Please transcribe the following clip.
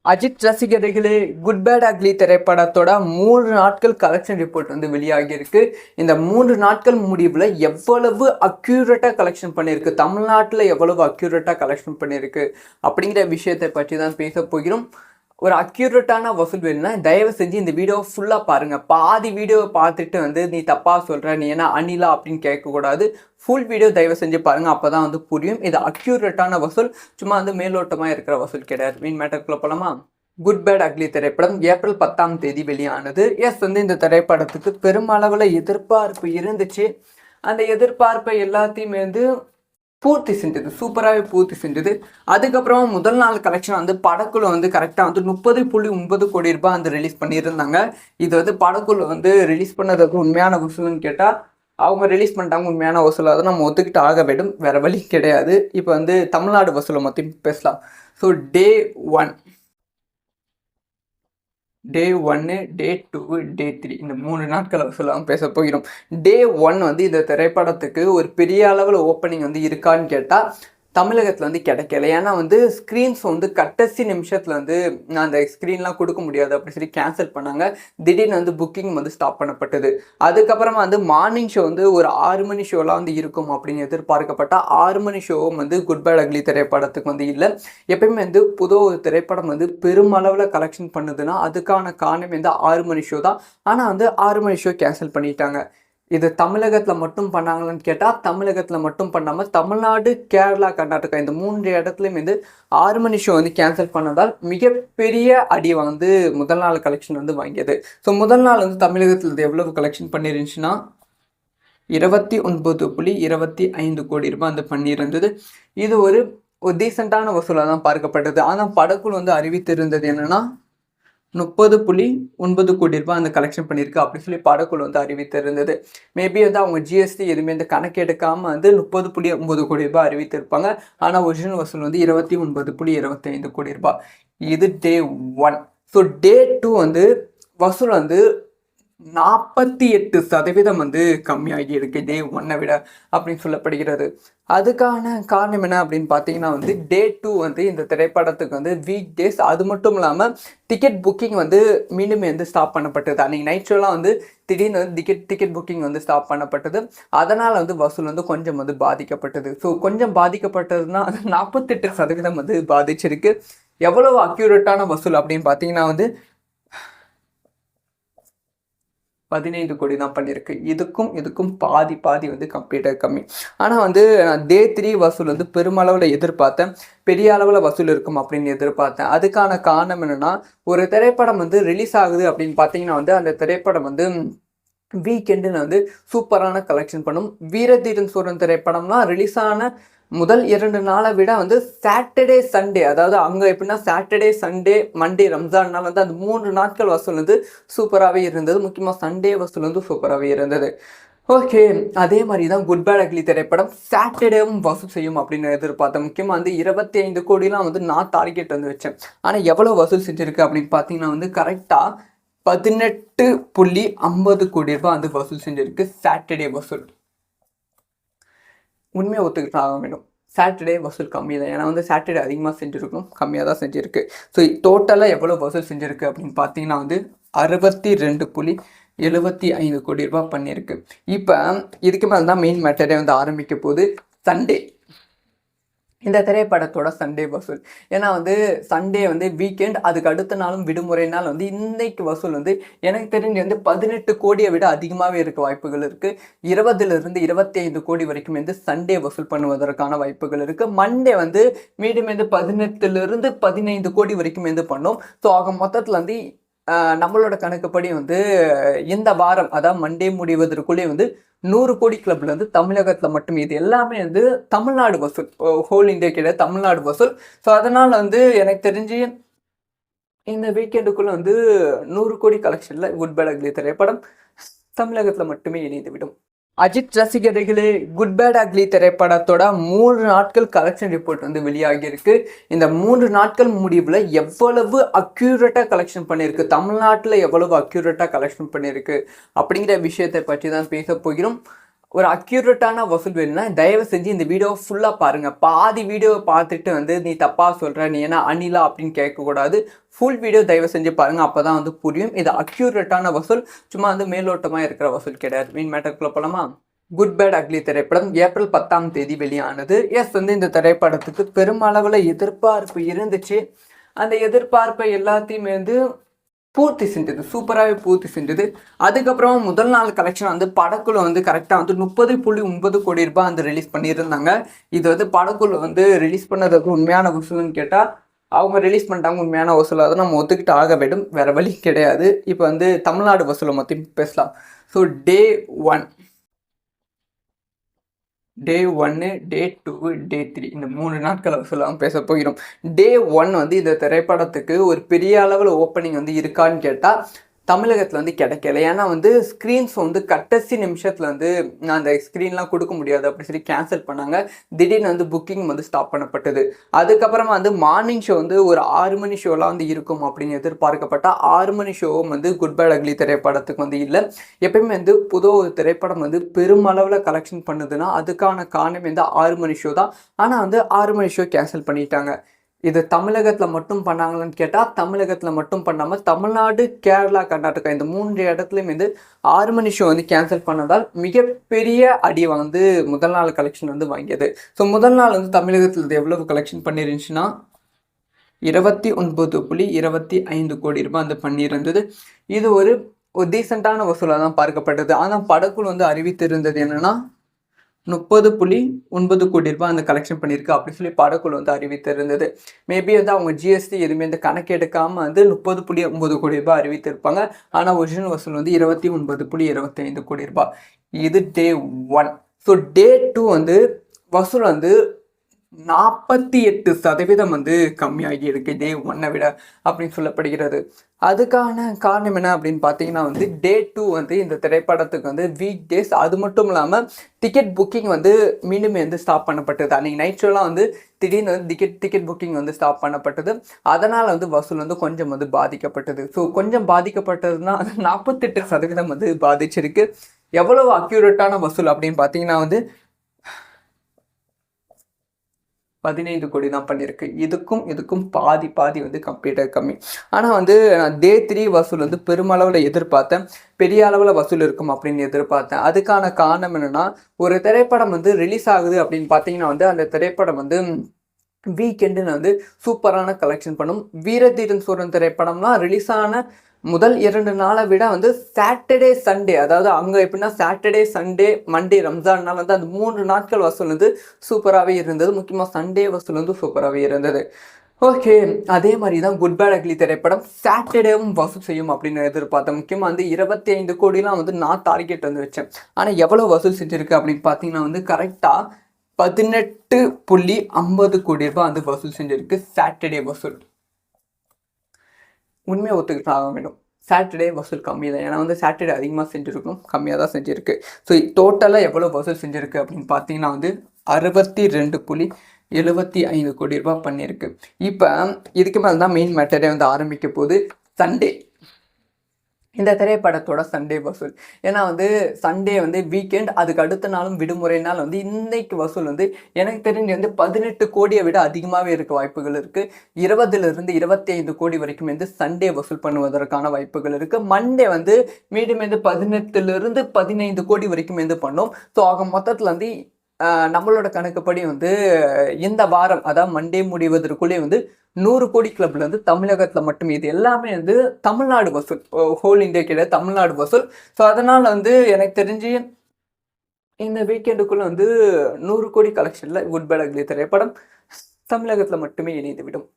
அஜித் ரசிகர்களே, good bad ugly திரைப்படத்தோட 3 நாட்கள் கலெக்ஷன் ரிப்போர்ட் வந்து வெளியாகியிருக்கு. இந்த 3 நாட்கள் முடிவில் எவ்வளவு அக்யூரேட்டாக கலெக்ஷன் பண்ணியிருக்கு, தமிழ்நாட்டில் எவ்வளவு அக்யூரேட்டாக கலெக்ஷன் பண்ணியிருக்கு அப்படிங்கிற விஷயத்தை பற்றி தான் பேச போகிறோம். ஒரு அக்யூரேட்டான வசூல் வேணும்னா தயவு செஞ்சு இந்த வீடியோவை ஃபுல்லாக பாருங்கள். பாதி வீடியோவை பார்த்துட்டு வந்து நீ தப்பாக சொல்கிற, நீ என்ன அணிலா அப்படின்னு கேட்கக்கூடாது. ஃபுல் வீடியோ தயவு செஞ்சு பாருங்கள், அப்போ தான் வந்து புரியும். இது அக்யூரேட்டான வசூல், சும்மா வந்து மேலோட்டமாக இருக்கிற வசூல் கிடையாது. மீன் மேட்டருக்குள்ள போலாமா? குட் பேட் அக்லி திரைப்படம் ஏப்ரல் 10ஆம் தேதி வெளியானது. வந்து இந்த திரைப்படத்துக்கு பெருமளவில் எதிர்பார்ப்பு இருந்துச்சு. அந்த எதிர்பார்ப்பை எல்லாத்தையுமே வந்து பூர்த்தி செஞ்சது, சூப்பராகவே பூர்த்தி செஞ்சது. அதுக்கப்புறம் முதல் நாள் கலெக்ஷன் வந்து படக்குழு வந்து கரெக்டாக வந்து 30.9 கோடி ரூபாய் வந்து ரிலீஸ் பண்ணியிருந்தாங்க. இது வந்து படக்குழு வந்து ரிலீஸ் பண்ணதுக்கு உண்மையான வசூல்னு கேட்டால் அவங்க ரிலீஸ் பண்ணிட்டாங்க. உண்மையான வசூல் அதை நம்ம ஒத்துக்கிட்டு ஆக வேண்டும், வேறு வழி கிடையாது. இப்போ வந்து தமிழ்நாடு வசூலை மொத்தம் பேசலாம். ஸோ டே 1, டே 1, டே 2, டே 3 இந்த 3 நாட்கள் வசூலாக பேச போகிறோம். டே 1 வந்து இந்த திரைப்படத்துக்கு ஒரு பெரிய அளவில் ஓப்பனிங் வந்து இருக்கான்னு கேட்டால் தமிழகத்தில் வந்து கிடைக்கல. ஏன்னா வந்து ஸ்க்ரீன்ஸ் வந்து கடைசி நிமிஷத்தில் வந்து அந்த ஸ்க்ரீன்லாம் கொடுக்க முடியாது அப்படின்னு சொல்லி கேன்சல் பண்ணாங்க. திடீர்னு வந்து புக்கிங் வந்து ஸ்டாப் பண்ணப்பட்டது. அதுக்கப்புறமா வந்து மார்னிங் ஷோ வந்து ஒரு 6 மணி ஷோலாம் வந்து இருக்கும் அப்படின்னு எதிர்பார்க்கப்பட்டால் 6 மணி ஷோவும் வந்து குட் பேட் அக்லி திரைப்படத்துக்கு வந்து இல்லை. எப்பயுமே வந்து புது ஒரு திரைப்படம் வந்து பெருமளவில் கலெக்ஷன் பண்ணுதுன்னா அதுக்கான காரணம் வந்து 6 மணி ஷோ தான். ஆனால் வந்து 6 மணி ஷோ கேன்சல் பண்ணிட்டாங்க. இது தமிழகத்தில் மட்டும் பண்ணாங்களான்னு கேட்டால் தமிழகத்தில் மட்டும் பண்ணாமல் தமிழ்நாடு, கேரளா, கர்நாடகா இந்த 3 இடத்துலையும் வந்து 6 மணி ஷோ வந்து கேன்சல் பண்ணதால் மிகப்பெரிய அடி வந்து முதல் நாள் கலெக்ஷன் வந்து வாங்கியது. ஸோ முதல் நாள் வந்து தமிழகத்தில் இது எவ்வளவு கலெக்ஷன் பண்ணிருந்துச்சுன்னா 29.25 கோடி ரூபாய் வந்து பண்ணியிருந்தது. இது ஒரு டீசெண்டான வசூலாக தான் பார்க்கப்பட்டது. ஆனால் படக்குழு வந்து அறிவித்திருந்தது என்னென்னா 30.9 கோடி ரூபாய் அந்த கலெக்ஷன் பண்ணியிருக்கு அப்படின்னு சொல்லி படக்குழு வந்து அறிவித்திருந்தது. மேபி வந்து அவங்க ஜிஎஸ்டி எதுவுமே இந்த கணக்கு எடுக்காமல் வந்து 30.9 கோடி ரூபாய் அறிவித்திருப்பாங்க. ஆனால் ஒரிஜினல் வசூல் வந்து 29.25 கோடி ரூபாய். இது டே 1. ஸோ டே 2 வந்து வசூல் வந்து 48% வந்து கம்மியாகி இருக்கு டே 1 விட அப்படின்னு சொல்லப்படுகிறது. அதுக்கான காரணம் என்ன அப்படின்னு பார்த்தீங்கன்னா வந்து டே 2 வந்து இந்த திரைப்படத்துக்கு வந்து வீக் டேஸ், அது மட்டும் இல்லாமல் டிக்கெட் புக்கிங் வந்து மீண்டும் வந்து ஸ்டாப் பண்ணப்பட்டது. அன்றைக்கி நைட் ஷோலாம் வந்து திடீர்னு வந்து டிக்கெட் புக்கிங் வந்து ஸ்டாப் பண்ணப்பட்டது. அதனால் வந்து வசூல் வந்து கொஞ்சம் வந்து பாதிக்கப்பட்டது. ஸோ கொஞ்சம் பாதிக்கப்பட்டதுன்னா 48% வந்து பாதிச்சிருக்கு. எவ்வளவு அக்யூரேட்டான வசூல் அப்படின்னு பார்த்தீங்கன்னா வந்து 15 கோடி தான் பண்ணியிருக்கு. இதுக்கும் பாதி வந்து கம்ப்ளீட்டாக கம்மி. ஆனால் வந்து டே 3 வசூல் வந்து பெருமளவில் எதிர்பார்த்தேன், பெரிய அளவில் வசூல் இருக்கும் அப்படின்னு எதிர்பார்த்தேன். அதுக்கான காரணம் என்னென்னா, ஒரு திரைப்படம் வந்து ரிலீஸ் ஆகுது அப்படின்னு பார்த்தீங்கன்னா வந்து அந்த திரைப்படம் வந்து வீக்கெண்டில் வந்து சூப்பரான கலெக்ஷன் பண்ணும். வீரதீரன் சூரன் திரைப்படம்லாம் ரிலீஸ் ஆன முதல் 2 நாளை விட வந்து சாட்டர்டே சண்டே, அதாவது அங்கே எப்படின்னா சாட்டர்டே சண்டே மண்டே ரம்ஜான்னால வந்து அந்த 3 நாட்கள் வசூல் வந்து சூப்பராகவே இருந்தது. முக்கியமாக சண்டே வசூல் வந்து சூப்பராகவே இருந்தது. ஓகே, அதே மாதிரி தான் குட் பேட் அக்லி திரைப்படம் சாட்டர்டேவும் வசூல் செய்யும் அப்படின்னு எதிர்பார்த்தேன். முக்கியமாக வந்து 25 கோடிலாம் வந்து நான் டார்கெட் வந்து வச்சேன். ஆனால் எவ்வளோ வசூல் செஞ்சுருக்கு அப்படின்னு பார்த்தீங்கன்னா வந்து கரெக்டாக 18.50 கோடி ரூபாய் வந்து வசூல் செஞ்சிருக்கு சாட்டர்டே வசூல். உண்மையை ஒத்துக்கிட்டு ஆக வேண்டும், சாட்டர்டே வசூல் கம்மி தான். ஏன்னா வந்து சாட்டர்டே அதிகமாக செஞ்சுருக்கணும், கம்மியாக தான் செஞ்சுருக்கு. ஸோ டோட்டலாக எவ்வளோ வசூல் செஞ்சுருக்கு அப்படின்னு பார்த்தீங்கன்னா வந்து 62.75 கோடி ரூபாய் பண்ணியிருக்கு. இப்போ இதுக்கு மேலே தான் மெயின் மேட்டரே வந்து ஆரம்பிக்க போகுது. சண்டே, இந்த திரைப்படத்தோட சண்டே வசூல். ஏன்னா வந்து சண்டே வந்து வீக்கெண்ட், அதுக்கு அடுத்த நாளும் விடுமுறை நாள் வந்து இன்னைக்கு வசூல் வந்து எனக்கு தெரிஞ்சு வந்து 18 கோடியை விட அதிகமாகவே இருக்க வாய்ப்புகள் இருக்குது. 20லிருந்து 25 கோடி வரைக்கும் வந்து சண்டே வசூல் பண்ணுவதற்கான வாய்ப்புகள் இருக்குது. மண்டே வந்து மீண்டும் வந்து 18லிருந்து 15 கோடி வரைக்கும் வந்து பண்ணும். ஸோ ஆக மொத்தத்தில் வந்து நம்மளோட கணக்குப்படி வந்து இந்த வாரம், அதாவது மண்டே முடிவதற்குள்ளே வந்து 100 கோடி கிளப்ல வந்து தமிழகத்தில் மட்டும். இது எல்லாமே வந்து தமிழ்நாடு வசூல், ஹோல் இந்தியா கிடையாது, தமிழ்நாடு வசூல். ஸோ அதனால் வந்து எனக்கு தெரிஞ்சு இந்த வீக்கெண்டுக்குள்ளே வந்து 100 கோடி கலெக்ஷனில் குட் பேட் அக்லி திரைப்படம் தமிழகத்தில் மட்டுமே இணைந்துவிடும். அஜித் ரசிகர்களே, குட் பேட் அக்லி திரைப்படத்தோட 3 நாட்கள் கலெக்ஷன் ரிப்போர்ட் வந்து வெளியாகியிருக்கு. இந்த 3 நாட்கள் முடிவில் எவ்வளவு அக்யூரேட்டாக கலெக்ஷன் பண்ணியிருக்கு, தமிழ்நாட்டில் எவ்வளவு அக்யூரேட்டாக கலெக்ஷன் பண்ணியிருக்கு அப்படிங்கிற விஷயத்தை பற்றி தான் பேச போகிறோம். ஒரு அக்யூரேட்டான வசூல் வேணும்னா தயவு செஞ்சு இந்த வீடியோவை ஃபுல்லாக பாருங்கள். பாதி வீடியோவை பார்த்துட்டு வந்து நீ தப்பாக சொல்கிற, நீ என்ன அணிலா அப்படின்னு கேட்கக்கூடாது. ஃபுல் வீடியோ தயவு செஞ்சு பாருங்கள், அப்போ தான் வந்து புரியும். இது அக்யூரேட்டான வசூல், சும்மா வந்து மேலோட்டமாக இருக்கிற வசூல் கிடையாது. மீன் மேட்டருக்குள்ள போலாமா? குட் பேட் அக்லி திரைப்படம் ஏப்ரல் 10ஆம் தேதி வெளியானது. எஸ், வந்து இந்த திரைப்படத்துக்கு பெருமளவில் எதிர்பார்ப்பு இருந்துச்சு. அந்த எதிர்பார்ப்பை எல்லாத்தையுமே வந்து பூர்த்தி செஞ்சது, சூப்பராகவே பூர்த்தி செஞ்சது. அதுக்கப்புறம் முதல் நாள் கலெக்ஷன் வந்து படக்குழு வந்து கரெக்டாக வந்து 30.9 கோடி ரூபாய் வந்து ரிலீஸ் பண்ணியிருந்தாங்க. இது வந்து படக்குழு வந்து ரிலீஸ் பண்ணதுக்கு உண்மையான வசூல்னு கேட்டால் அவங்க ரிலீஸ் பண்ணிட்டாங்க. உண்மையான வசூலாக தான் நம்ம ஒத்துக்கிட்டு ஆக வேண்டும், வேறு வழி கிடையாது. இப்போ வந்து தமிழ்நாடு வசூலை மொத்தம் பேசலாம். ஸோ டே 1, டே 2, டே 3 இந்த 3 நாட்கள் வசூலாக பேச போகிறோம். டே 1 வந்து இந்த திரைப்படத்துக்கு ஒரு பெரிய அளவில் ஓப்பனிங் வந்து இருக்கான்னு கேட்டால் தமிழகத்தில் வந்து கிடைக்கல. ஏன்னா வந்து ஸ்க்ரீன்ஸ் வந்து கடைசி நிமிஷத்தில் வந்து அந்த ஸ்க்ரீன்லாம் கொடுக்க முடியாது அப்படி சொல்லி கேன்சல் பண்ணாங்க. திடீர்னு வந்து புக்கிங் வந்து ஸ்டாப் பண்ணப்பட்டது. அதுக்கப்புறமா வந்து மார்னிங் ஷோ வந்து ஒரு 6 மணி ஷோலாம் வந்து இருக்கும் அப்படின்னு எதிர்பார்க்கப்பட்ட 6 மணி ஷோவும் வந்து குட் பேட் அக்லி திரைப்படத்துக்கு வந்து இல்லை. எப்பயுமே வந்து புது ஒரு திரைப்படம் வந்து பெருமளவில் கலெக்ஷன் பண்ணுதுன்னா அதுக்கான காரணம் வந்து 6 மணி ஷோ தான். ஆனால் வந்து 6 மணி ஷோ கேன்சல் பண்ணிட்டாங்க. இது தமிழகத்தில் மட்டும் பண்ணாங்களான்னு கேட்டால் தமிழகத்தில் மட்டும் பண்ணாமல் தமிழ்நாடு, கேரளா, கர்நாடகா இந்த 3 இடத்துலையும் வந்து 6 மணி ஷோ வந்து கேன்சல் பண்ணதால் மிகப்பெரிய அடி வந்து முதல் நாள் கலெக்ஷன் வந்து வாங்கியது. ஸோ முதல் நாள் வந்து தமிழகத்தில் இது எவ்வளவு கலெக்ஷன் பண்ணிருந்துச்சுன்னா 29.25 கோடி ரூபாய் வந்து பண்ணியிருந்தது. இது ஒரு டீசெண்டான வசூலாக தான் பார்க்கப்பட்டது. ஆனால் படக்குழு வந்து அறிவித்திருந்தது என்னென்னா 30.9 கோடி ரூபாய் அந்த கலெக்ஷன் பண்ணியிருக்கு அப்படி சொல்லி படக்குழு வந்து அறிவித்திருந்தது. மேபி வந்து அவங்க ஜிஎஸ்டி எதுவுமே இந்த கணக்கு எடுக்காமல் வந்து 30.9 கோடி ரூபாய் அறிவித்திருப்பாங்க. ஆனால் ஒரிஜினல் வசூல் வந்து 29.25 கோடி ரூபாய். இது டே 1. ஸோ டே 2 வந்து வசூல் வந்து 48% வந்து கம்மியாகி இருக்கு டே 1 விட அப்படின்னு சொல்லப்படுகிறது. அதுக்கான காரணம் என்ன அப்படின்னு பார்த்தீங்கன்னா வந்து டே 2 வந்து இந்த திரைப்படத்துக்கு வந்து வீக் டேஸ், அது மட்டும் இல்லாமல் டிக்கெட் புக்கிங் வந்து மீண்டும் வந்து ஸ்டாப் பண்ணப்பட்டது. அன்றைக்கி நைட் ஷோலாம் வந்து திடீர்னு வந்து டிக்கெட் புக்கிங் வந்து ஸ்டாப் பண்ணப்பட்டது. அதனால் வந்து வசூல் வந்து கொஞ்சம் வந்து பாதிக்கப்பட்டது. ஸோ கொஞ்சம் பாதிக்கப்பட்டதுன்னா 48% வந்து பாதிச்சிருக்கு. எவ்வளவு அக்யூரேட்டான வசூல் அப்படின்னு பார்த்தீங்கன்னா வந்து 15 கோடி தான் பண்ணியிருக்கு. இதுக்கும் பாதி வந்து கம்ப்ளீட்டாக கம்மி. ஆனால் வந்து நான் டே 3 வசூல் வந்து பெருமளவில் எதிர்பார்த்தேன், பெரிய அளவில் வசூல் இருக்கும் அப்படின்னு எதிர்பார்த்தேன். அதுக்கான காரணம் என்னென்னா, ஒரு திரைப்படம் வந்து ரிலீஸ் ஆகுது அப்படின்னு பார்த்தீங்கன்னா வந்து அந்த திரைப்படம் வந்து வீக்கெண்டுன்னு வந்து சூப்பரான கலெக்ஷன் பண்ணும். வீரதீரன் சூரன் திரைப்படம்லாம் ரிலீஸ் ஆன முதல் 2 நாளை விட வந்து சாட்டர்டே சண்டே, அதாவது அங்கே எப்படின்னா சாட்டர்டே சண்டே மண்டே ரம்ஜான்னால் வந்து அந்த 3 நாட்கள் வசூல் வந்து சூப்பராகவே இருந்தது. முக்கியமாக சண்டே வசூல் வந்து சூப்பராகவே இருந்தது. ஓகே, அதே மாதிரி தான் குட் பேட் அக்லி திரைப்படம் சாட்டர்டேவும் வசூல் செய்யும் அப்படின்னு எதிர்பார்த்தேன். முக்கியமாக வந்து 25 கோடிலாம் வந்து நான் டார்கெட் வந்து வச்சேன். ஆனால் எவ்வளோ வசூல் செஞ்சுருக்கு அப்படின்னு பார்த்தீங்கன்னா வந்து கரெக்டாக 18.50 கோடி ரூபாய் வந்து வசூல் செஞ்சிருக்கு சாட்டர்டே வசூல். உண்மையை ஒத்துக்கிட்டு ஆக வேண்டும், சாட்டர்டே வசூல் கம்மி தான். ஏன்னா வந்து சாட்டர்டே அதிகமாக செஞ்சுருக்கும், கம்மியாக தான் செஞ்சுருக்கு. ஸோ டோட்டலாக எவ்வளோ வசூல் செஞ்சுருக்கு அப்படின்னு பார்த்தீங்கன்னா வந்து 62.75 கோடி ரூபாய் பண்ணியிருக்கு. இப்போ இதுக்கு மேலே தான் மெயின் மேட்டரே வந்து ஆரம்பிக்க போகுது, சண்டே. இந்த திரைப்படத்தோட சண்டே வசூல். ஏன்னா வந்து சண்டே வந்து வீக்கெண்ட், அதுக்கு அடுத்த நாளும் விடுமுறை நாள் வந்து இன்னைக்கு வசூல் வந்து எனக்கு தெரிஞ்சு வந்து 18 கோடியை விட அதிகமாகவே இருக்க வாய்ப்புகள் இருக்குது. 20லிருந்து 25 கோடி வரைக்கும் வந்து சண்டே வசூல் பண்ணுவதற்கான வாய்ப்புகள் இருக்குது. மண்டே வந்து மீண்டும் வந்து 18லிருந்து 15 கோடி வரைக்கும் வந்து பண்ணும். ஸோ ஆக மொத்தத்தில் வந்து நம்மளோட கணக்குப்படி வந்து இந்த வாரம், அதாவது மண்டே முடிவதற்குள்ளே வந்து 100 கோடி கிளப்ல வந்து தமிழகத்தில் மட்டும், இது எல்லாமே வந்து தமிழ்நாடு வசூல், ஹோல் இந்தியா கிடையாது, தமிழ்நாடு வசூல். ஸோ அதனால் வந்து எனக்கு தெரிஞ்சு இந்த வீக்கெண்டுக்குள்ளே வந்து 100 கோடி கலெக்ஷனில் குட் பேட் அக்லி திரைப்படம் தமிழகத்தில் மட்டுமே இணைந்து விடும்.